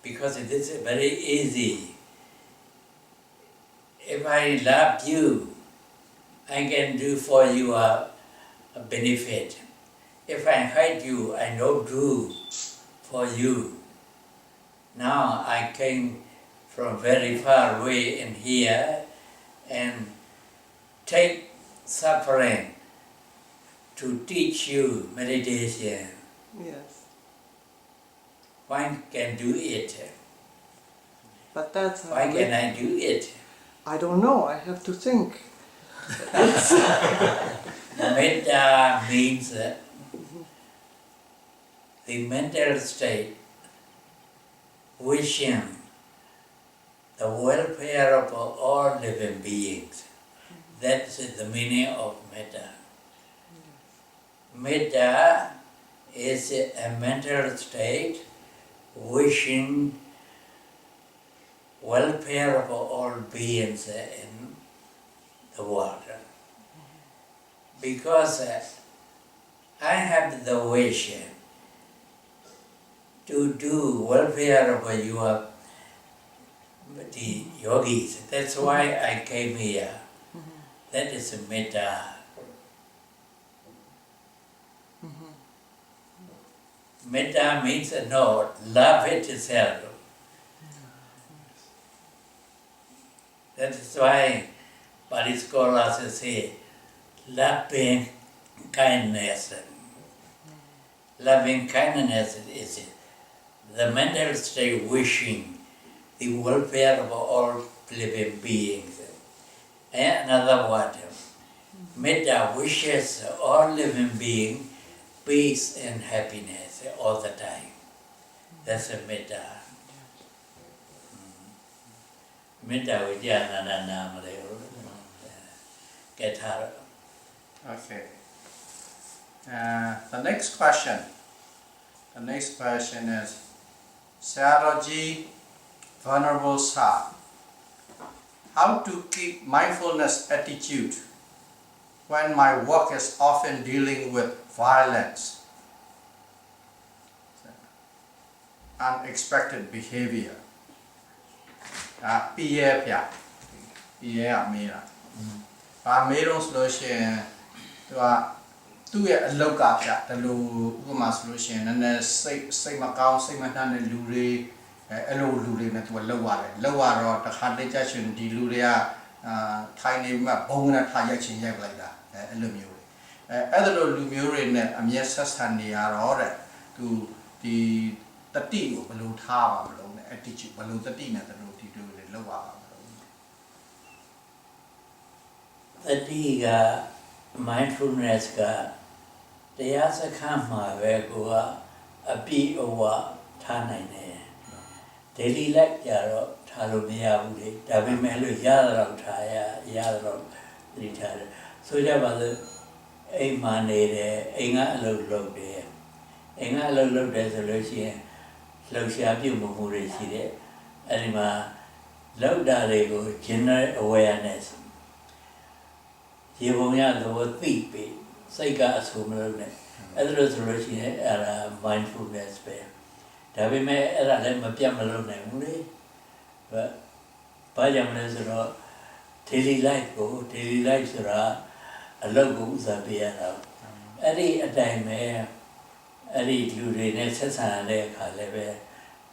because it is very easy. If I love you, I can do for you a benefit. If I hate you, I don't do for you. Now I came from very far away in here and take suffering to teach you meditation. Yes. Why can do it? But that's Why can I do it? I don't know, I have to think. Metta means the mental state wishing the welfare of all living beings. That's the meaning of metta. Metta is a mental state wishing welfare of all beings in the world. Because I have the wish to do welfare of the yogis. That's why I came here. That is metta. Metta means no, love itself. That is why Pali scholars say loving kindness. Loving kindness is the mental state wishing the welfare of all living beings. And another word, metta wishes all living beings peace and happiness all the time. That's a metta. Metta vijnana get her. Okay. The next question. The next question is, Sayadawgyi, Venerable Sir, how to keep mindfulness attitude when my work is often dealing with violence, unexpected behavior? PA မေးတာ။ဘာမေးတော့ဆိုလို့ရှိရင်သူ့ရဲ့အလောက်ကပြတယ်လို့ဥပမာဆိုလို့ရှိရင်နည်းနည်းစိတ်မကောင်းစိတ်မနှံ့တဲ့လူတွေအဲ့လိုလူတွေနဲ့သူကလောက်ရတယ်။လောက်ရတော့တစ်ခါတည်းကျရှင်ဒီလူတွေကထိုင်နေမှဘုံနဲ့ထားရိုက်ချင်ရိုက်လိုက်တာအဲ့လိုမျိုးတွေအဲ့လိုလူမျိုးတွေနဲ့အမျက်ဆက်ဆံနေရတော့တဲ့သူဒီတတိကိုဘယ်လိုထားပါမလို့နဲ့ attitude ဘယ်လိုတတိနဲ့သူတို့ဒီလိုတွေလောက်ပါမလို့ Tatiga mindfulness kaတရားစခန်းမှာပဲကိုကအပြည့်အဝထားနိုင်တယ် daily life ကြတော့ထားလို့မရဘူးလေဒါပေမဲ့လို့ရတော့ထားရတော့ဒီထားတယ်ဆိုကြပါစို့အိမ်မှာနေတယ်အိမ်ကအလုပ်လုပ်တယ်အိမ်ကအလုပ်လုပ်တယ်ဆိုလို့ရှိရင်လှုပ်ရှားပြုမှုတွေရှိတယ်အဲ့ဒီမှာလောက်တာတွေကို general awareness ရေပုံရသဘောသိပြီစိတ်ကအဆူမလို့နဲ့အဲ့ဒါလို့ဆိုလို့ရှိရင်အဲ့ဒါ mindfulness ပဲဒါပေမဲ့အဲ့ဒါလည်းမပြတ်မလို့နိုင်ဘူးလေဘာကြောင့်လဲဆိုတော့ daily life ဆိုတာအလုပ်ကိုဥစားပေးရတာအဲ့ဒီအတိုင်းပဲအဲ့ဒီလူတွေနဲ့ဆက်ဆံတဲ့အခါလည်းပဲ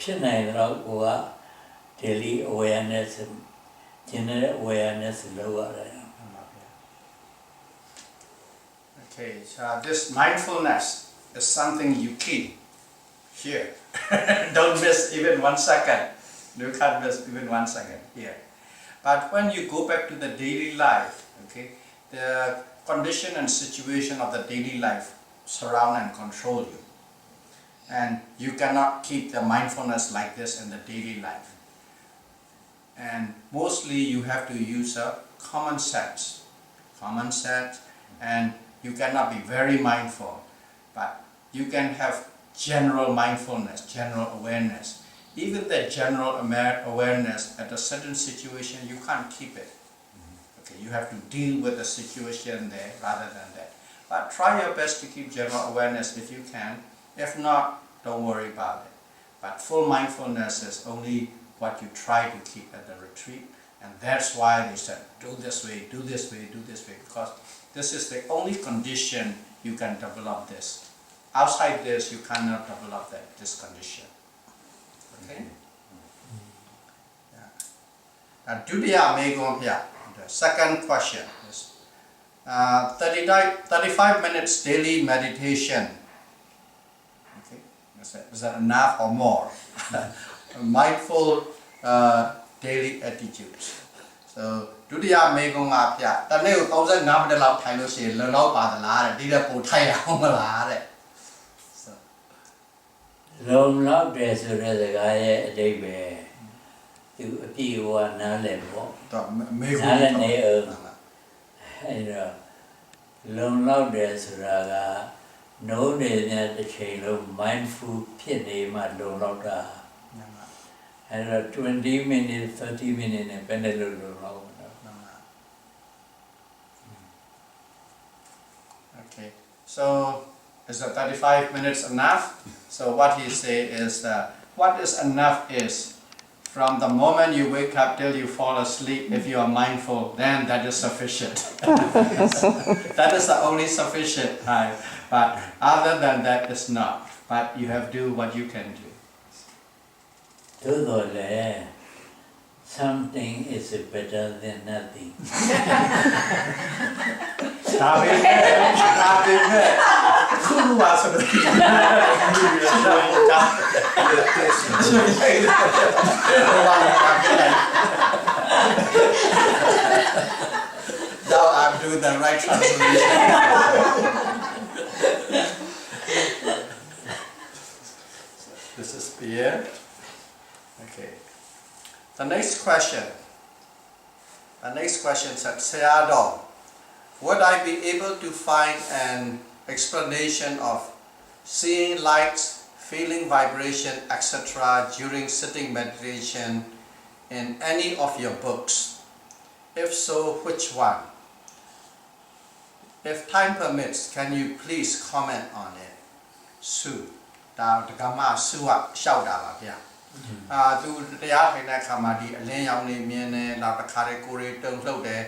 ဖြစ်နိုင်တော့ကိုက daily awareness general awareness lower. Okay, so this mindfulness is something you keep here. Don't miss even 1 second. You can't miss even 1 second here. But when you go back to the daily life, okay, the condition and situation of the daily life surround and control you. And you cannot keep the mindfulness like this in the daily life. And mostly you have to use a common sense, and you cannot be very mindful, but you can have general mindfulness, general awareness. Even the general awareness at a certain situation, you can't keep it. Okay, you have to deal with the situation there rather than that. But try your best to keep general awareness if you can. If not, don't worry about it. But full mindfulness is only what you try to keep at the retreat. And that's why they said, do this way, do this way, do this way. Because this is the only condition you can develop this. Outside this, you cannot develop this condition. Okay? Yeah. The second question is 35 minutes daily meditation. Okay? Is that enough or more? Mindful daily attitudes. So, ဒုတိယမေကုံကပြတနေ့ကို35မိနစ်လောက်ထိုင်လို့ရှိရင်လုံလောက်ပါသလားတဲ့ဒီတဲ့ပိုထိုင်အောင်မလားတဲ့ လုံလောက်တယ်ဆိုတဲ့စကားရဲ့အဓိပ္ပာယ်သူအပြည့်အဝနားလည်ပေါ့ တော့မေကုံ နားလည်နေအဲ့တော့လုံလောက်တယ်ဆိုတာကနိုးနေတဲ့တစ်ချိန်လုံး mindful ဖြစ်နေမှလုံလောက်တာအဲ့တော့20 minutes 30 minutes နဲ့ဘယ်နဲ့လုံလောက် Okay, so is the 35 minutes enough? So what he say is what is enough is from the moment you wake up till you fall asleep, if you are mindful, then that is sufficient. That is the only sufficient time. But other than that, it's not. But you have to do what you can do. Something is better than nothing. Now I'm doing the right translation. This is beer. Okay. The next question said, Sayadaw, would I be able to find an explanation of seeing lights, feeling vibration, etc. during sitting meditation in any of your books? If so, which one? If time permits, can you please comment on it? Su. Dhamma Su shout out. Tuတရားထိုင်တဲ့အခါမှာဒီအလင်းရောင်နေမြင်နေနောက်တစ်ခါတည်းကိုယ်တွေတုန်လှုပ်တယ်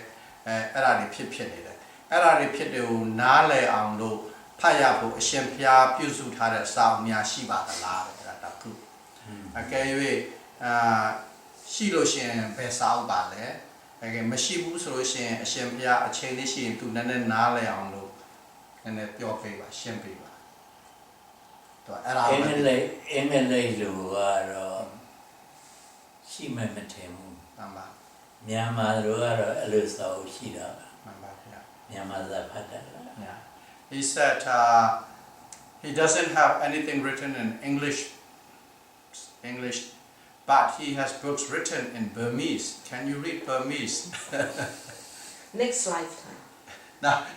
အဲ့ဒါတွေဖြစ်နေတယ်အဲ့ဒါတွေဖြစ်တယ်ကိုနားလည်အောင်လို့ဖတ်ရဖို့အရှင်ဘုရားပြုစုထားတဲ့စာအုပ်များရှိပါသလားအဲ့ဒါတစ်ခုအကယ်၍ရှိလို့ရှိရင်ဘယ်စာအုပ်ပါလဲအကယ်မရှိဘူးဆိုလို့ရှိရင်အရှင်ဘုရားအချိန်လေးရှိရင်သူနည်းနည်းနားလည်အောင်လို့နည်းနည်းပြောပေးပါရှင်းပေးပါတော့အဲ့ဒါအင်္ဂလိပ်လိုကတော့ရှိမှမထင်ဘူး Dhamma. မြန်မာလိုကတော့အဲ့လိုစာအုပ်ရှိတာပါ Dhamma, yeah. မြန်မာစာဖတ်တာ Yeah. He said he doesn't have anything written in English, but he has books written in Burmese. Can you read Burmese? Next lifetime.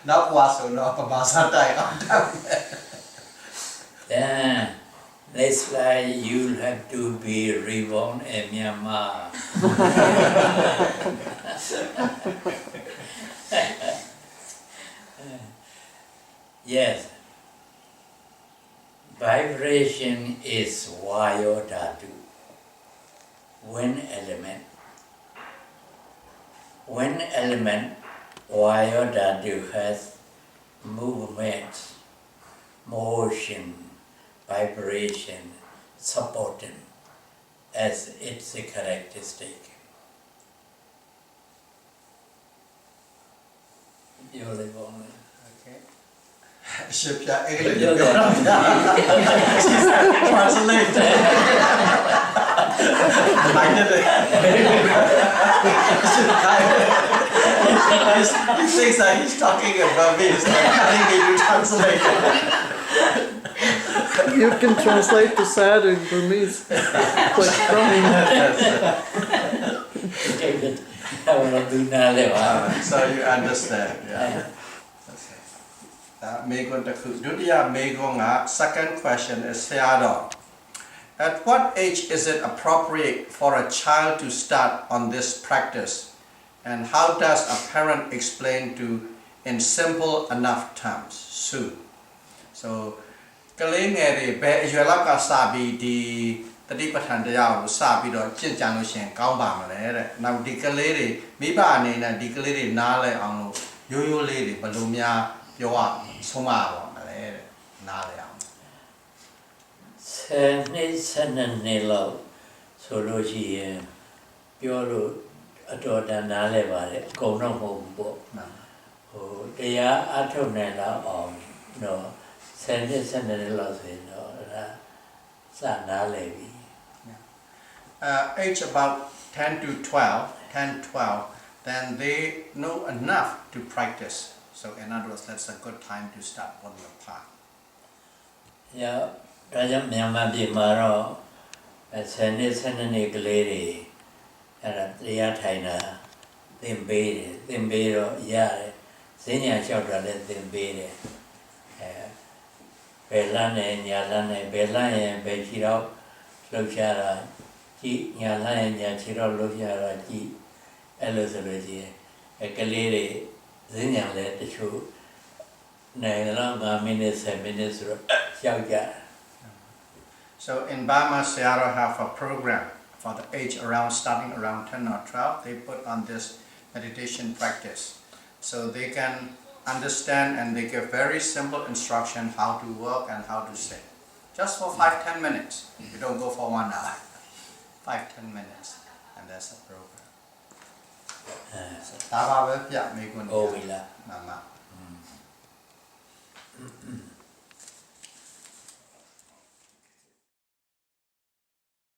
Now was no Bahasa Thai. Then next life you'll have to be reborn in Myanmar. Yes. Vibration is Vayodhatu, wind element. Wind element, Vayodhatu has movement, motion, vibration, supporting as its characteristic. ပြောလိုက်ပါဦး Okay. Shipya English. Translate. I did it. He thinks that he's talking about me. He's like telling me to translate. You can translate to Sayadaw in Burmese. Quite strong. So you understand. Yeah. Second question is Sayadaw. At what age is it appropriate for a child to start on this practice? And how does a parent explain to in simple enough terms? Soon. So, ကလေးငယ်တွေဘယ်အရွယ်လောက်ကစပြီးဒီတတိပဋ္ဌာန်တရားကိုစပြီးတော့ကျင့်ကြံလို့ရှိရင်ကောင်းပါမလဲတဲ့။နောက်ဒီကလေးတွေမိဘအနေနဲ့ဒီကလေးတွေနားလဲအောင်လို့ရိုးရိုးလေးတွေဘယ်လိုများပြောရဆုံးမပါမလဲတဲ့။နားလဲအောင်။ 10 နှစ် 12 နှစ်လောက်ဆိုလို့ရှိရင်ပြောလို့အတော်တန်နားလဲပါတယ်အကုန်တော့မဟုတ်ဘူးပေါ့ဟိုတရားအထုတ်နိုင်လောက်အောင်တော့10 နှစ် 12 နှစ်လောက်ဆိုရင်တော့ဒါစနားလဲပြီ Age about 10 to 12, 10, 12, then they know enough to practice. So in other words, that's a good time to start on your path. ဒါကြောင့်မြန်မာပြည်မှာတော့10 နှစ် 12 နှစ်ကလေးတွေအဲ့ဒါတရားထိုင်တာသင်ပေးတယ်သင်ပေးတော့ရတယ်ဈဉ္ညာလျှောက်တာလည်းသင်ပေးတယ်ဘယ်လမ်းနဲ့ညာလမ်းနဲ့ဘယ်လမ်းရင်ဘယ်ခြေတော့လှုပ်ရှားတာကြည့်ညာလမ်းရင်ညာခြေတော့လှုပ်ရှားတာကြည့်အဲ့လိုဆိုလို့ရှိရင်ကလေးတွေဈဉ္ညာလည်းတချို့နိုင်တော့5 minutes 10 minutes ဆိုတော့လျှောက်ကြ So in Burma, Sayadaw have a program for the age around starting around 10 or 12. They put on this meditation practice, so they can understand and they give very simple instruction how to work and how to sit. Just for 5-10 minutes. You don't go for 1 hour. 5-10 minutes, and that's the program. So, ဒါပါပဲပြမေကွန်း ဟုတ်ပြီလား မှန်ပါ